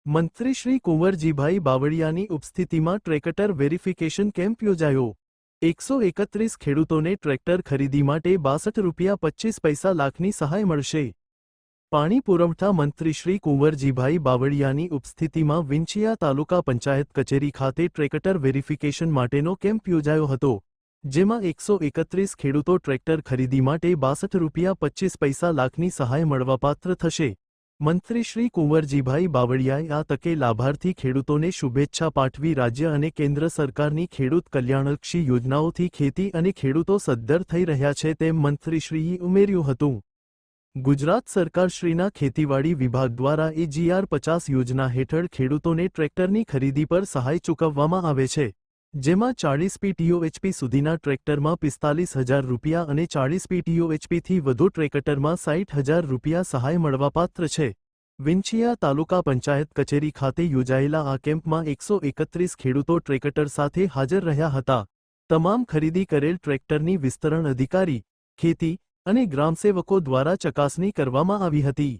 મંત્રી શ્રી કુંવરજીભાઈ બાવળિયાની ઉપસ્થિતિમાં tractor verification camp યોજાયો। 131 ખેડૂતોને ટ્રેક્ટર ખરીદી માટે ₹62.25 લાખની સહાય મળશે। પાણી પુરવઠા મંત્રી શ્રી કુંવરજીભાઈ બાવળિયાની ઉપસ્થિતિમાં વિંછિયા તાલુકા પંચાયત કચેરી ખાતે ટ્રેક્ટર વેરિફિકેશન માટેનો કેમ્પ યોજાયો હતો, જેમાં 131 ખેડૂતો ટ્રેક્ટર ખરીદી માટે ₹62.25 લાખની સહાય મળવાપાત્ર થશે। મંત્રી શ્રી કુંવરજીભાઈ બાવળિયાએ આ તકે લાભાર્થી ખેડૂતોને શુભેચ્છા પાઠવી રાજ્ય અને કેન્દ્ર સરકારની ખેડૂત કલ્યાણલક્ષી યોજનાઓથી ખેતી અને ખેડૂતો સદ્ધર થઈ રહ્યા છે તેમ મંત્રીશ્રીએ ઉમેર્યું હતું। ગુજરાત સરકારશ્રીના ખેતીવાડી વિભાગ દ્વારા AGR-50 યોજના હેઠળ ખેડૂતોને ટ્રેક્ટરની ખરીદી પર સહાય ચૂકવવામાં આવે છે, જેમાં 40 PTOHP સુધીના ટ્રેક્ટરમાં ₹45,000 અને 40 PTOHPથી વધુ ટ્રેક્ટરમાં ₹60,000 સહાય મળવાપાત્ર છે। વિંછિયા તાલુકા પંચાયત કચેરી ખાતે યોજાયેલા આ કેમ્પમાં 131 ખેડૂતો ટ્રેક્ટર સાથે હાજર રહ્યા હતા। તમામ ખરીદી કરેલ ટ્રેક્ટરની વિસ્તરણ અધિકારી, ખેતી અને ગ્રામસેવકો દ્વારા ચકાસણી કરવામાં આવી હતી।